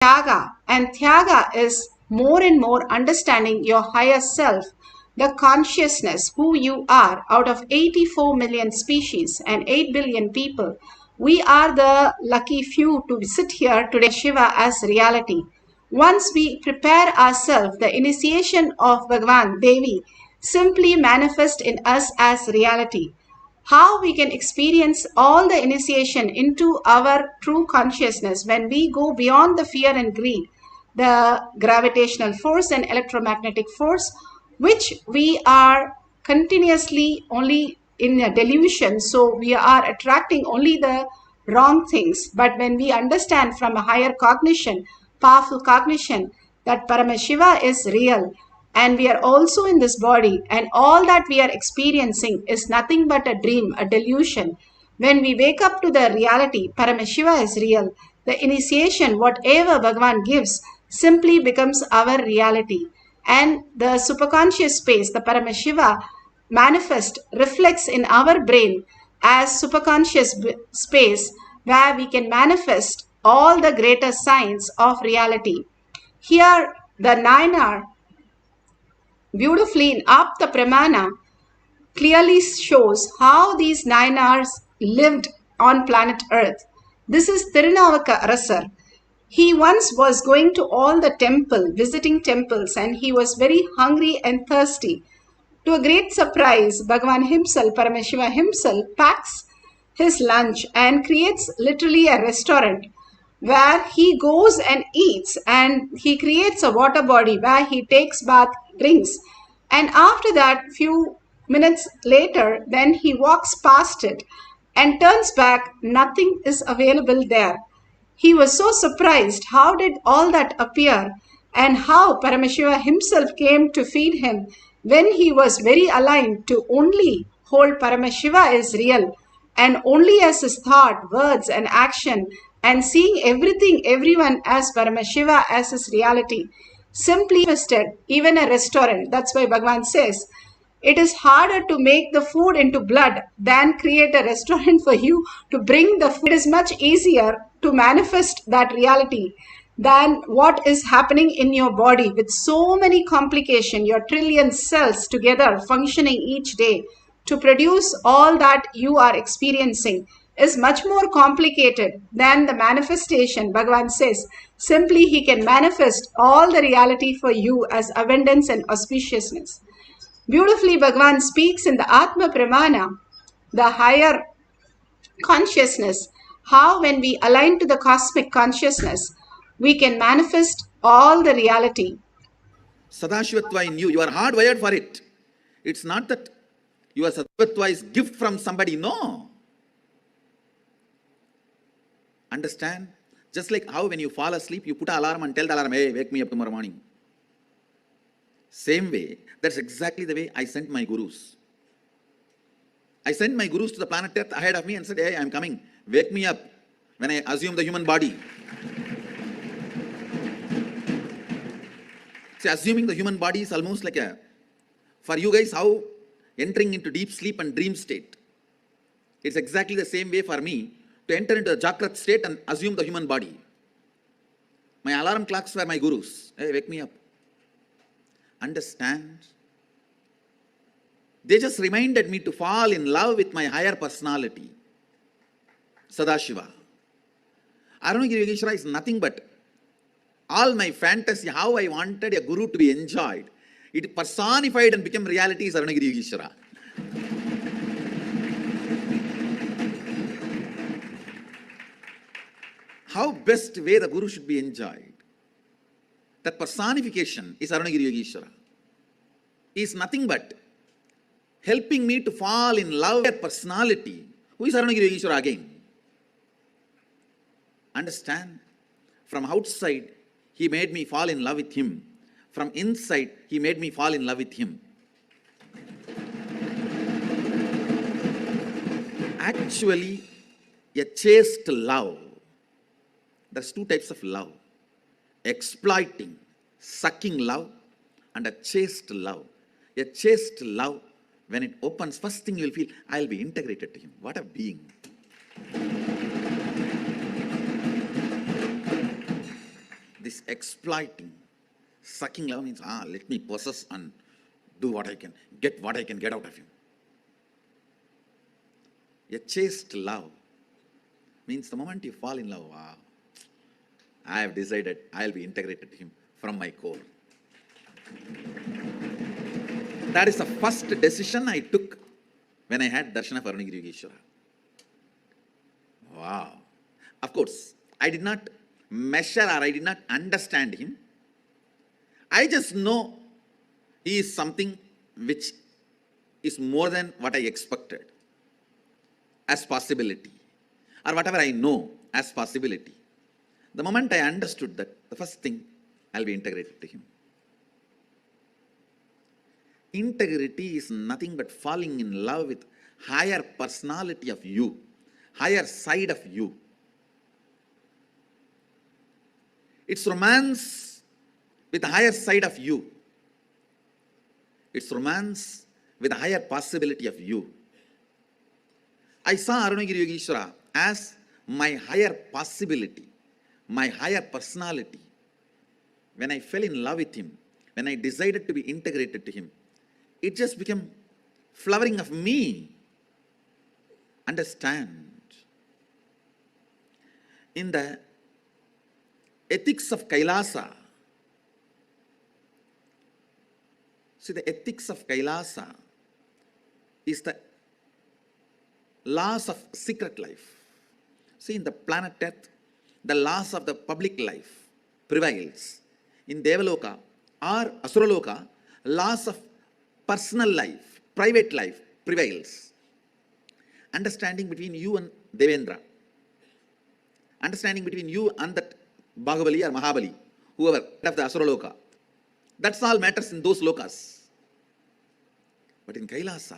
Tyaga, and Tyaga is more and more understanding your higher self, the consciousness, who you are. Out of 84 million species and 8 billion people, we are the lucky few to sit here today, Shiva, as reality. Once we prepare ourselves, the initiation of Bhagavan Devi simply manifest in us as reality. How we can experience all the initiation into our true consciousness when we go beyond the fear and greed, the gravitational force and electromagnetic force, which we are continuously only in a delusion. So we are attracting only the wrong things. But when we understand from a higher cognition, powerful cognition, that Paramashiva is real, and we are also in this body, and all that we are experiencing is nothing but a dream, a delusion. When we wake up to the reality, Paramashiva is real. The initiation, whatever Bhagavan gives, simply becomes our reality. And the superconscious space, the Paramashiva, manifest, reflects in our brain as superconscious space, where we can manifest all the greater signs of reality. Here, the Nayanar beautifully in Apta Pramana clearly shows how these 9 hours lived on planet Earth. This is Tirunavaka Arasar. He once was going to all the temple, visiting temples, and he was very hungry and thirsty. To a great surprise, Bhagavan himself, Paramashiva himself, packs his lunch and creates literally a restaurant where he goes and eats, and he creates a water body where he takes bath, drinks, and after that few minutes later then he walks past it and turns back. Nothing is available there. He was so surprised. How did all that appear, and how Paramashiva himself came to feed him when he was very aligned to only hold Paramashiva is real, and only as his thought, words and action, and seeing everything, everyone as Paramashiva as his reality, simply manifested even a restaurant. That's why Bhagavan says, it is harder to make the food into blood than create a restaurant for you to bring the food. It is much easier to manifest that reality than what is happening in your body with so many complications, your trillion cells together functioning each day to produce all that you are experiencing is much more complicated than the manifestation. Bhagavan says, simply he can manifest all the reality for you as abundance and auspiciousness. Beautifully, Bhagavan speaks in the Atma Pramana, the higher consciousness, how when we align to the cosmic consciousness, we can manifest all the reality. Sadashivatva in you, you are hardwired for it. It's not that your Sadashivatva is gift from somebody, no. Understand? Just like how when you fall asleep, you put an alarm and tell the alarm, hey, wake me up tomorrow morning. Same way, that's exactly the way I sent my gurus. I sent my gurus to the planet Earth ahead of me and said, hey, I'm coming, wake me up when I assume the human body. See, assuming the human body is almost like for you guys, how entering into deep sleep and dream state. It's exactly the same way for me to enter into the Jagrat state and assume the human body. My alarm clocks were my gurus. Hey, wake me up. Understand? They just reminded me to fall in love with my higher personality, Sadashiva. Aranagiri Yogeshwara is nothing but all my fantasy, how I wanted a guru to be enjoyed. It personified and became reality is Aranagiri Yogeshwara. How best way the guru should be enjoyed. That personification is Aranagiri Yogeshwara. He is nothing but helping me to fall in love with personality. Who is Aranagiri Yogeshwara again? Understand? From outside, he made me fall in love with him. From inside, he made me fall in love with him. Actually, a chaste love. There's two types of love. Exploiting, sucking love, and a chaste love. A chaste love, when it opens, first thing you will feel, I'll be integrated to him. What a being. This exploiting, sucking love means, let me possess and do what I can, get what I can get out of him. A chaste love means the moment you fall in love, I have decided I'll be integrated to him from my core. That is the first decision I took when I had Darshan of Arunagiri Yogeshwara. Wow. Of course, I did not measure or I did not understand him. I just know he is something which is more than what I expected as possibility, or whatever I know as possibility. The moment I understood that, the first thing, I'll be integrated to him. Integrity is nothing but falling in love with higher personality of you, higher side of you. It's romance with the higher side of you. It's romance with a higher possibility of you. I saw Arunagiri Yogeshwara as my higher possibility, my higher personality. When I fell in love with him, when I decided to be integrated to him, it just became flowering of me. Understand? In the ethics of Kailasa, see, the ethics of Kailasa is the laws of secret life. See, in the planet Earth, the laws of the public life prevails. In Devaloka or Asuraloka, laws of personal life, private life prevails. Understanding between you and Devendra, understanding between you and that Bahubali or Mahabali, whoever of the Asuraloka, that's all matters in those lokas. But in Kailasa,